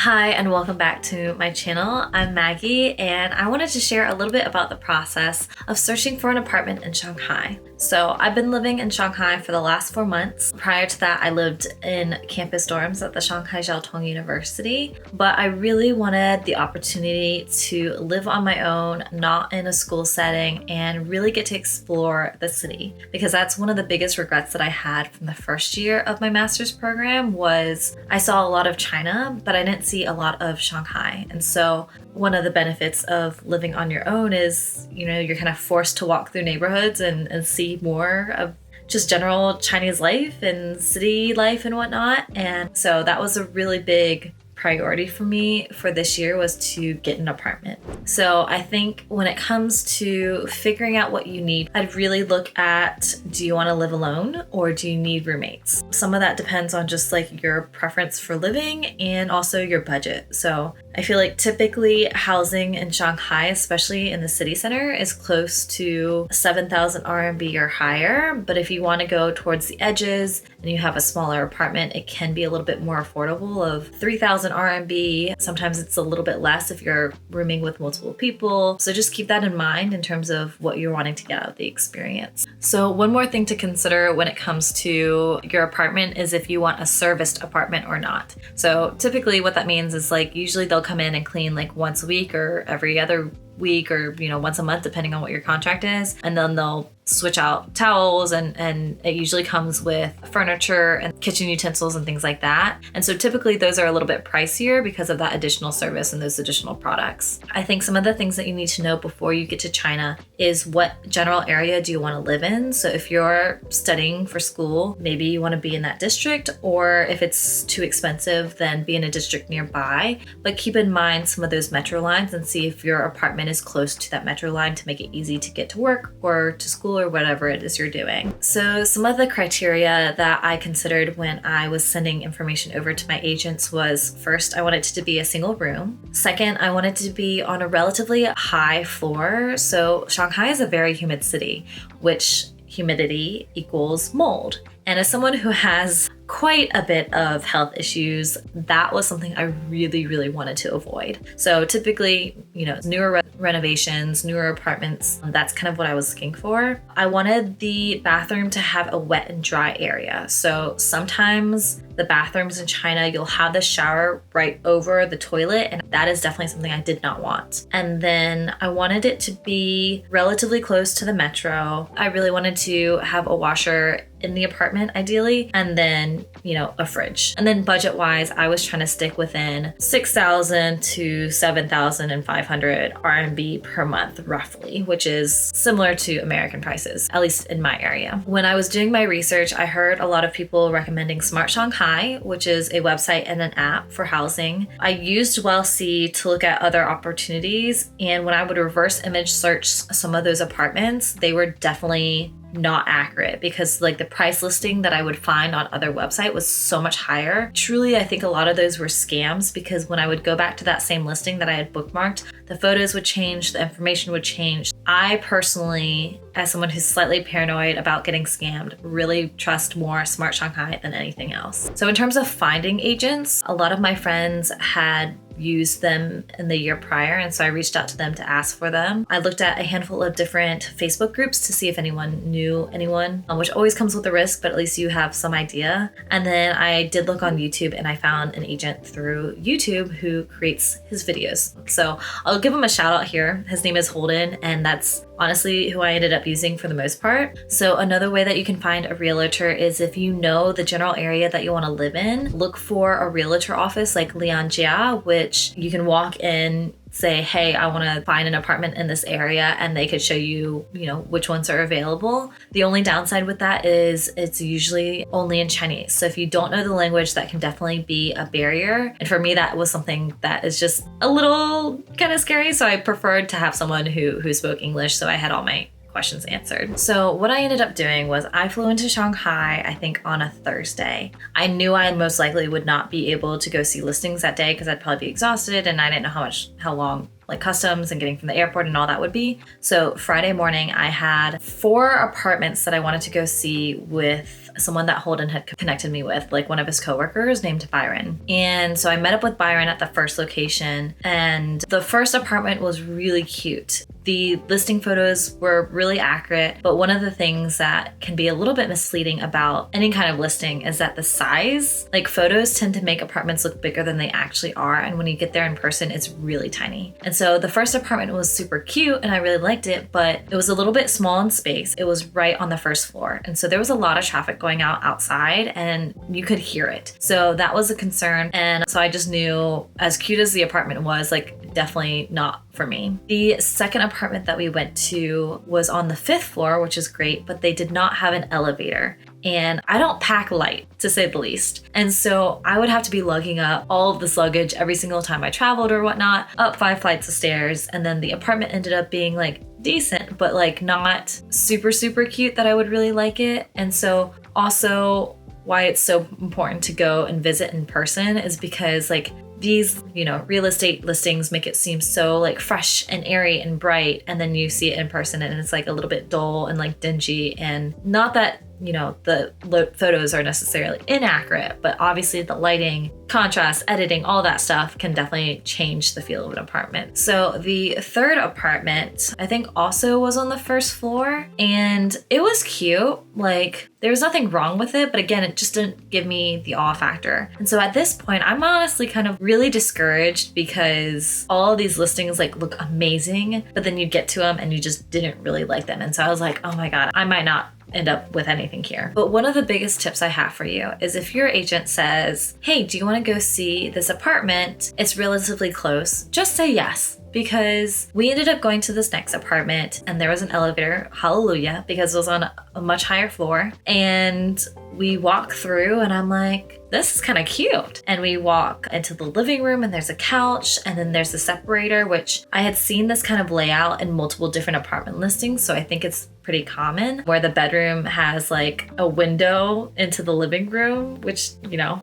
Hi and welcome back to my channel. I'm Maggie and I wanted to share a little bit about the process of searching for an apartment in Shanghai. So I've been living in Shanghai for the last 4 months. Prior to that, I lived in campus dorms at the Shanghai Jiaotong University, but I really wanted the opportunity to live on my own, not in a school setting, and really get to explore the city, because that's one of the biggest regrets that I had from the first year of my master's program was I saw a lot of China, but I didn't see a lot of Shanghai. And so one of the benefits of living on your own is, you're kind of forced to walk through neighborhoods and see more of just general Chinese life and city life and whatnot. And so that was a really big priority for me for this year, was to get an apartment. So I think when it comes to figuring out what you need, I'd really look at, do you want to live alone or do you need roommates? Some of that depends on just like your preference for living and also your budget. So I feel like typically housing in Shanghai, especially in the city center, is close to 7,000 RMB or higher. But if you want to go towards the edges and you have a smaller apartment, it can be a little bit more affordable, of 3,000 RMB. Sometimes it's a little bit less if you're rooming with multiple people. So just keep that in mind in terms of what you're wanting to get out of the experience. So one more thing to consider when it comes to your apartment is if you want a serviced apartment or not. So typically what that means is usually they'll come in and clean once a week or every other week or once a month, depending on what your contract is, and then they'll switch out towels and it usually comes with furniture and kitchen utensils and things like that. And so typically those are a little bit pricier because of that additional service and those additional products. I think some of the things that you need to know before you get to China is what general area do you want to live in. So if you're studying for school, maybe you want to be in that district, or if it's too expensive, then be in a district nearby. But keep in mind some of those metro lines and see if your apartment is close to that metro line to make it easy to get to work or to school or whatever it is you're doing. So some of the criteria that I considered when I was sending information over to my agents was, first, I wanted it to be a single room. Second, I wanted it to be on a relatively high floor. So Shanghai is a very humid city, which humidity equals mold. And as someone who has quite a bit of health issues, that was something I really, really wanted to avoid. So typically, newer renovations, newer apartments, that's kind of what I was looking for. I wanted the bathroom to have a wet and dry area. So sometimes the bathrooms in China, you'll have the shower right over the toilet, and that is definitely something I did not want. And then I wanted it to be relatively close to the metro. I really wanted to have a washer in the apartment ideally, and then, a fridge. And then budget-wise, I was trying to stick within 6,000 to 7,500 RMB per month, roughly, which is similar to American prices, at least in my area. When I was doing my research, I heard a lot of people recommending Smart Shanghai, which is a website and an app for housing. I used WellSee to look at other opportunities, and when I would reverse image search some of those apartments, they were definitely not accurate, because the price listing that I would find on other website was so much higher. Truly, I think a lot of those were scams, because when I would go back to that same listing that I had bookmarked, the photos would change, the information would change. I personally, as someone who's slightly paranoid about getting scammed, really trust more Smart Shanghai than anything else. So in terms of finding agents, a lot of my friends had used them in the year prior, and so I reached out to them to ask for them. I looked at a handful of different Facebook groups to see if anyone knew anyone, which always comes with a risk, but at least you have some idea. And then I did look on YouTube, and I found an agent through YouTube who creates his videos. So I'll give him a shout out here. His name is Holden, and that's honestly who I ended up using for the most part. So another way that you can find a realtor is if you know the general area that you want to live in, look for a realtor office like Lianjia, which you can walk in, say, hey, I want to find an apartment in this area, and they could show you, which ones are available. The only downside with that is it's usually only in Chinese. So if you don't know the language, that can definitely be a barrier. And for me, that was something that is just a little kind of scary. So I preferred to have someone who spoke English. So I had all my questions answered. So what I ended up doing was I flew into Shanghai, I think on a Thursday. I knew I most likely would not be able to go see listings that day because I'd probably be exhausted and I didn't know how long like customs and getting from the airport and all that would be. So Friday morning, I had 4 apartments that I wanted to go see with someone that Holden had connected me with, like one of his coworkers named Byron. And so I met up with Byron at the first location, and the first apartment was really cute. The listing photos were really accurate, but one of the things that can be a little bit misleading about any kind of listing is that the size, like photos tend to make apartments look bigger than they actually are. And when you get there in person, it's really tiny. And so the first apartment was super cute and I really liked it, but it was a little bit small in space. It was right on the first floor. And so there was a lot of traffic going outside and you could hear it. So that was a concern. And so I just knew, as cute as the apartment was, like definitely not for me. The second apartment that we went to was on the 5th floor, which is great, but they did not have an elevator. And I don't pack light, to say the least. And so I would have to be lugging up all of this luggage every single time I traveled or whatnot, up 5 flights of stairs. And then the apartment ended up being like decent, but like not super, super cute that I would really like it. And so also why it's so important to go and visit in person is because like these, real estate listings make it seem so like fresh and airy and bright. And then you see it in person and it's like a little bit dull and like dingy, and not that the photos are necessarily inaccurate, but obviously the lighting, contrast, editing, all that stuff can definitely change the feel of an apartment. So the third apartment, I think also was on the 1st floor, and it was cute. Like there was nothing wrong with it, but again, it just didn't give me the awe factor. And so at this point, I'm honestly kind of really discouraged because all of these listings like look amazing, but then you get to them and you just didn't really like them. And so I was like, oh my God, I might not end up with anything here. But one of the biggest tips I have for you is if your agent says, hey, do you want to go see this apartment? It's relatively close. Just say yes. Because we ended up going to this next apartment and there was an elevator, hallelujah, because it was on a much higher floor. And we walk through and I'm like, this is kind of cute. And we walk into the living room and there's a couch and then there's a separator, which I had seen this kind of layout in multiple different apartment listings. So I think it's pretty common where the bedroom has like a window into the living room, which,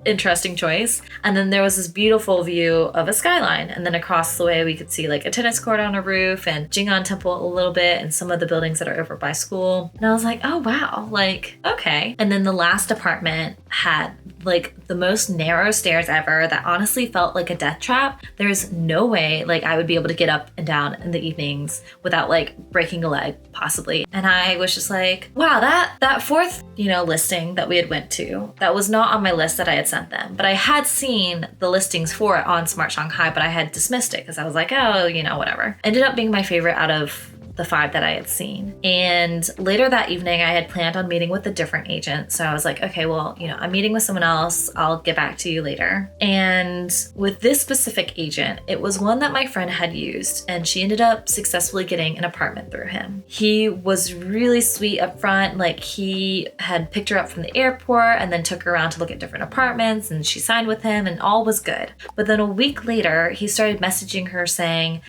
interesting choice. And then there was this beautiful view of a skyline. And then across the way, we could see like a tennis court on a roof and Jing'an Temple a little bit and some of the buildings that are over by school. And I was like, oh, wow, like, okay. And then the last apartment had like the most narrow stairs ever that honestly felt like a death trap. There's no way like I would be able to get up and down in the evenings without like breaking a leg possibly. And I was just like, wow, that fourth, listing that we had went to, that was not on my list that I had sent them, but I had seen the listings for it on Smart Shanghai, but I had dismissed it because I was like, oh, whatever. Ended up being my favorite out of the 5 that I had seen. And later that evening, I had planned on meeting with a different agent. So I was like, okay, well, I'm meeting with someone else. I'll get back to you later. And with this specific agent, it was one that my friend had used, and she ended up successfully getting an apartment through him. He was really sweet up front. Like he had picked her up from the airport and then took her around to look at different apartments, and she signed with him and all was good. But then a week later, he started messaging her saying,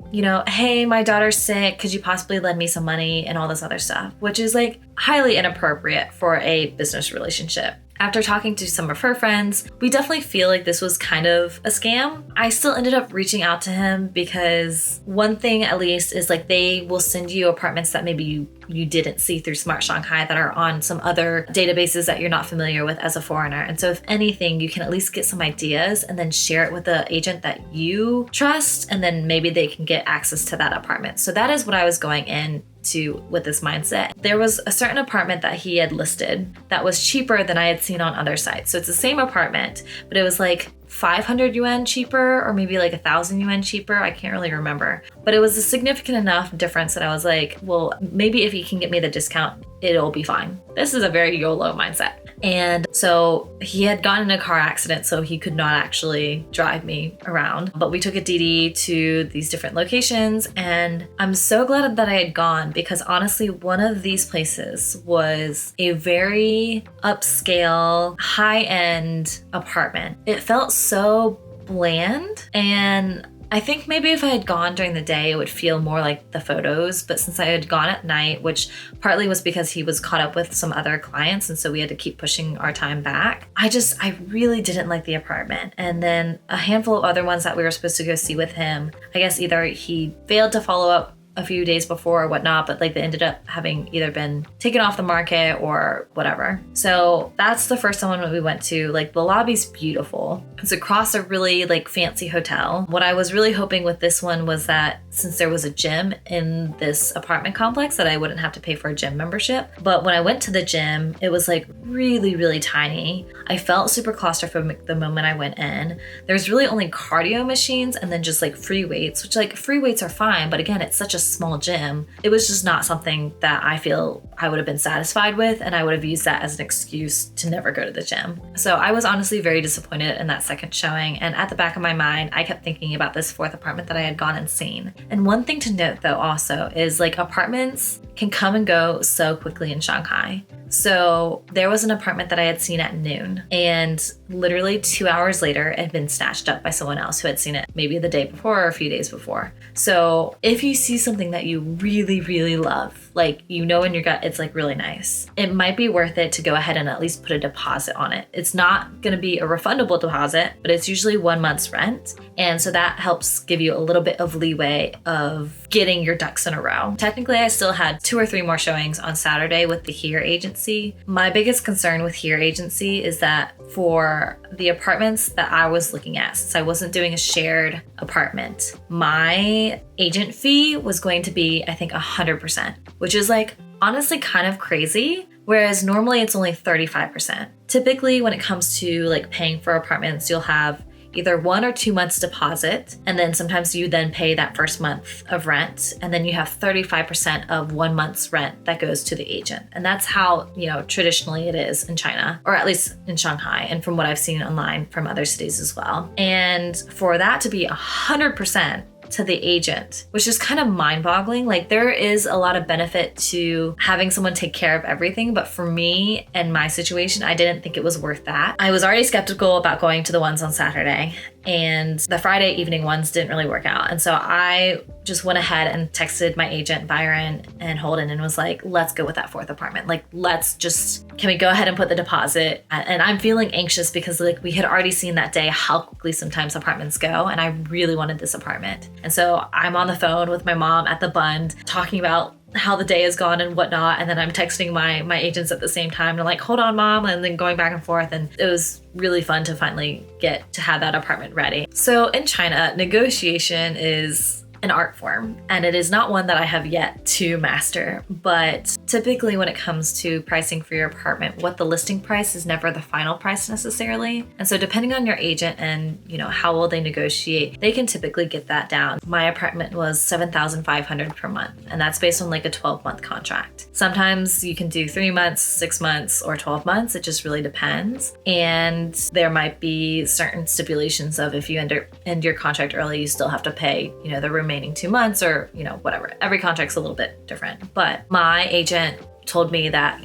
hey, my daughter's sick. Could you possibly lend me some money and all this other stuff, which is like highly inappropriate for a business relationship. After talking to some of her friends, we definitely feel like this was kind of a scam. I still ended up reaching out to him because one thing at least is like they will send you apartments that maybe you didn't see through Smart Shanghai that are on some other databases that you're not familiar with as a foreigner. And so if anything, you can at least get some ideas and then share it with the agent that you trust, and then maybe they can get access to that apartment. So that is what I was going in to with this mindset. There was a certain apartment that he had listed that was cheaper than I had seen on other sites. So it's the same apartment, but it was like 500 yuan cheaper or maybe like 1,000 yuan cheaper. I can't really remember, but it was a significant enough difference that I was like, well, maybe if he can get me the discount, it'll be fine. This is a very YOLO mindset. And so he had gotten in a car accident, so he could not actually drive me around. But we took a DD to these different locations, and I'm so glad that I had gone because honestly, one of these places was a very upscale, high-end apartment. It felt so bland, and I think maybe if I had gone during the day, it would feel more like the photos. But since I had gone at night, which partly was because he was caught up with some other clients, and so we had to keep pushing our time back, I really didn't like the apartment. And then a handful of other ones that we were supposed to go see with him, I guess either he failed to follow up a few days before or whatnot, but like they ended up having either been taken off the market or whatever. So that's the first one we went to. Like the lobby's beautiful. It's across a really like fancy hotel. What I was really hoping with this one was that since there was a gym in this apartment complex, that I wouldn't have to pay for a gym membership. But when I went to the gym, it was like really, really tiny. I felt super claustrophobic the moment I went in. There's really only cardio machines and then just like free weights, which like free weights are fine. But again, it's such a small gym. It was just not something that I feel I would have been satisfied with. And I would have used that as an excuse to never go to the gym. So I was honestly very disappointed in that second showing. And at the back of my mind, I kept thinking about this fourth apartment that I had gone and seen. And one thing to note though also is like apartments can come and go so quickly in Shanghai. So there was an apartment that I had seen at noon, and literally 2 hours later, it had been snatched up by someone else who had seen it maybe the day before or a few days before. So if you see something that you really, really love, like you know in your gut it's like really nice, it might be worth it to go ahead and at least put a deposit on it. It's not going to be a refundable deposit, but it's usually 1 month's rent. And so that helps give you a little bit of leeway of getting your ducks in a row. Technically, I still had 2 or 3 more showings on Saturday with the Here agency. My biggest concern with Here agency is that for the apartments that I was looking at, since I wasn't doing a shared apartment, my agent fee was going to be, I think, 100%, which is like honestly kind of crazy. Whereas normally it's only 35%. Typically, when it comes to like paying for apartments, you'll have either 1 or 2 months deposit, and then sometimes you then pay that first month of rent, and then you have 35% of 1 month's rent that goes to the agent. And that's how, traditionally it is in China, or at least in Shanghai, and from what I've seen online from other cities as well. And for that to be 100% to the agent, which is kind of mind-boggling. Like there is a lot of benefit to having someone take care of everything, but for me and my situation, I didn't think it was worth that. I was already skeptical about going to the ones on Saturday, and the Friday evening ones didn't really work out. And so I just went ahead and texted my agent Byron and Holden and was like, let's go with that fourth apartment. Like, can we go ahead and put the deposit? And I'm feeling anxious because like we had already seen that day how quickly sometimes apartments go, and I really wanted this apartment. And so I'm on the phone with my mom at the Bund talking about how the day has gone and whatnot. And then I'm texting my agents at the same time. And I'm like, hold on, mom. And then going back and forth. And it was really fun to finally get to have that apartment ready. So in China, negotiation is an art form, and it is not one that I have yet to master. But typically when it comes to pricing for your apartment, what the listing price is never the final price necessarily. And so depending on your agent and how well they negotiate, they can typically get that down. My apartment was $7,500 per month, and that's based on like a 12-month contract. Sometimes you can do 3 months, 6 months, or 12 months. It just really depends. And there might be certain stipulations of if you end your contract early, you still have to pay, the remaining 2 months or, whatever. Every contract's a little bit different. But my agent told me that,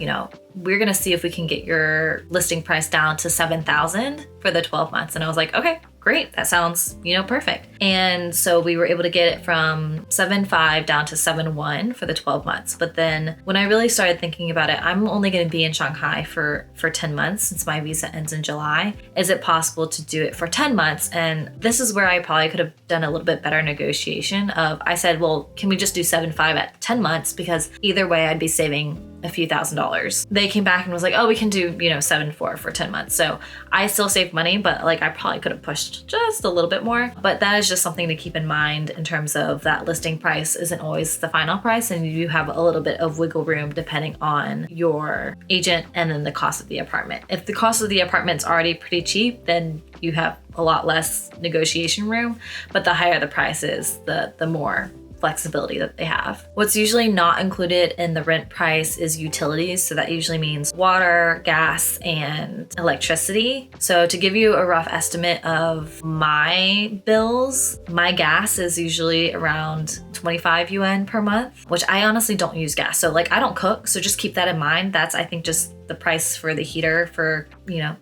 we're going to see if we can get your listing price down to $7,000 for the 12 months. And I was like, okay, great. That sounds, perfect. And so we were able to get it from 7.5 down to 7.1 for the 12 months. But then when I really started thinking about it, I'm only going to be in Shanghai for 10 months since my visa ends in July. Is it possible to do it for 10 months? And this is where I probably could have done a little bit better negotiation I said, well, can we just do 7.5 at 10 months? Because either way, I'd be saving a few $1,000s. They came back and was like, oh, we can do, 7.4 for 10 months. So I still saved money, but like I probably could have pushed just a little bit more. But that is just something to keep in mind in terms of that listing price isn't always the final price, and you have a little bit of wiggle room depending on your agent and then the cost of the apartment. If the cost of the apartment's already pretty cheap, then you have a lot less negotiation room, but the higher the price is, the more flexibility that they have. What's usually not included in the rent price is utilities. So that usually means water, gas, and electricity. So to give you a rough estimate of my bills, my gas is usually around 25 yuan per month, which I honestly don't use gas. So like I don't cook. So just keep that in mind. That's, I think, just the price for the heater for,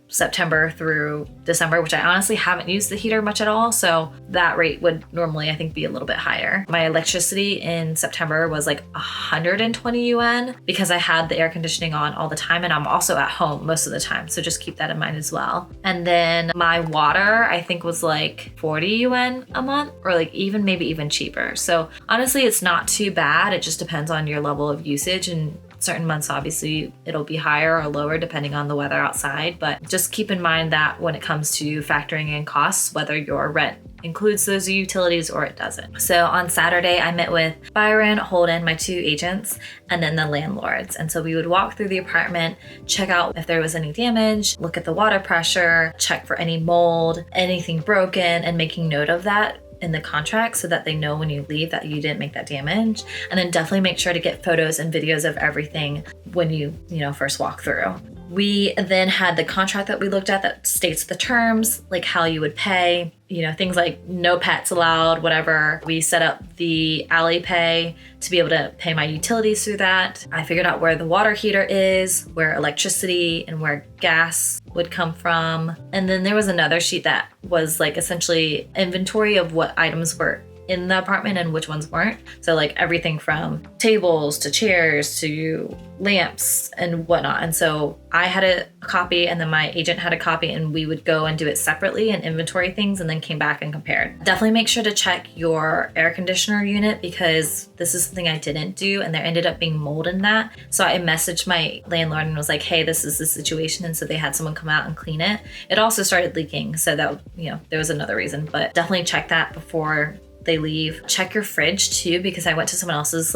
September through December, which I honestly haven't used the heater much at all. So that rate would normally, I think, be a little bit higher. My electricity in September was like 120 yuan because I had the air conditioning on all the time, and I'm also at home most of the time. So just keep that in mind as well. And then my water, I think, was like 40 yuan a month, or like maybe even cheaper. So honestly, it's not too bad. It just depends on your level of usage, and certain months, obviously, it'll be higher or lower depending on the weather outside. But just keep in mind that when it comes to factoring in costs, whether your rent includes those utilities or it doesn't. So on Saturday, I met with Byron, Holden, my 2 agents, and then the landlords. And so we would walk through the apartment, check out if there was any damage, look at the water pressure, check for any mold, anything broken, and making note of that in the contract so that they know when you leave that you didn't make that damage. And then definitely make sure to get photos and videos of everything when you first walk through. We then had the contract that we looked at that states the terms, like how you would pay, things like no pets allowed, whatever. We set up the Alipay to be able to pay my utilities through that. I figured out where the water heater is, where electricity and where gas would come from. And then there was another sheet that was like essentially inventory of what items were in the apartment and which ones weren't. So like everything from tables to chairs to lamps and whatnot. And so I had a copy, and then my agent had a copy, and we would go and do it separately and inventory things, and then came back and compared. Definitely make sure to check your air conditioner unit, because this is something I didn't do, and there ended up being mold in that. So I messaged my landlord and was like, hey, this is the situation. And so they had someone come out and clean it. It also started leaking. So that, there was another reason, but definitely check that before they leave. Check your fridge too, because I went to someone else's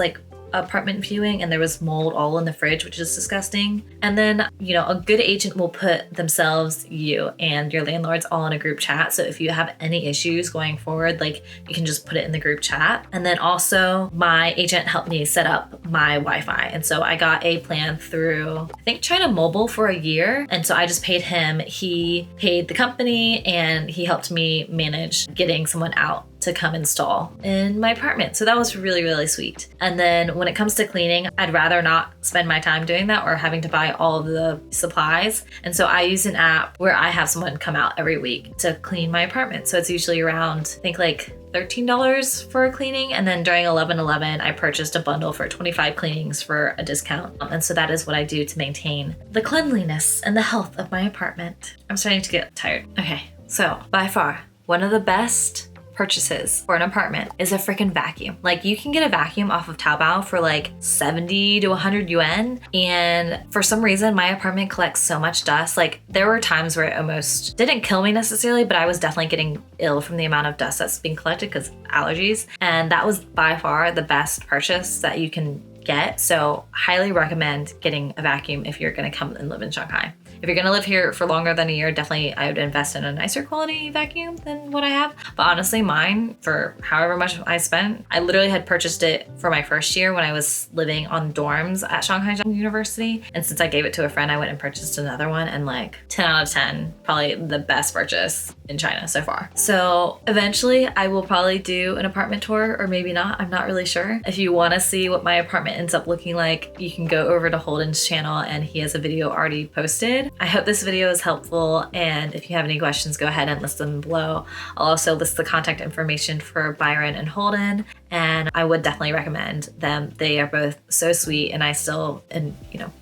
apartment viewing and there was mold all in the fridge, which is disgusting. And then, a good agent will put themselves, you and your landlords all in a group chat. So if you have any issues going forward, you can just put it in the group chat. And then also my agent helped me set up my Wi-Fi. And so I got a plan through, I think, China Mobile for a year. And so I just paid him. He paid the company, and he helped me manage getting someone out to come install in my apartment. So that was really, really sweet. And then when it comes to cleaning, I'd rather not spend my time doing that or having to buy all of the supplies. And so I use an app where I have someone come out every week to clean my apartment. So it's usually around, I think, $13 for a cleaning. And then during 11/11, I purchased a bundle for 25 cleanings for a discount. And so that is what I do to maintain the cleanliness and the health of my apartment. I'm starting to get tired. Okay, so by far, one of the best purchases for an apartment is a freaking vacuum. You can get a vacuum off of Taobao for 70 to 100 yuan. And for some reason, my apartment collects so much dust. There were times where it almost didn't kill me necessarily, but I was definitely getting ill from the amount of dust that's being collected because allergies. And that was by far the best purchase that you can get. So highly recommend getting a vacuum if you're going to come and live in Shanghai. If you're going to live here for longer than a year, definitely I would invest in a nicer quality vacuum than what I have. But honestly, mine, for however much I spent, I literally had purchased it for my first year when I was living on dorms at Shanghai University. And since I gave it to a friend, I went and purchased another one, and 10 out of 10, probably the best purchase in China so far. So eventually I will probably do an apartment tour, or maybe not. I'm not really sure. If you want to see what my apartment ends up looking like, you can go over to Holden's channel, and he has a video already posted. I hope this video is helpful, and if you have any questions, go ahead and list them below. I'll also list the contact information for Byron and Holden, and I would definitely recommend them. They are both so sweet, and I still in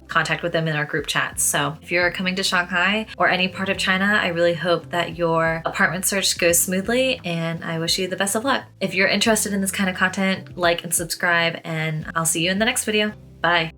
contact with them in our group chats. So if you're coming to Shanghai or any part of China, I really hope that your apartment search goes smoothly, and I wish you the best of luck. If you're interested in this kind of content, like and subscribe, and I'll see you in the next video. Bye.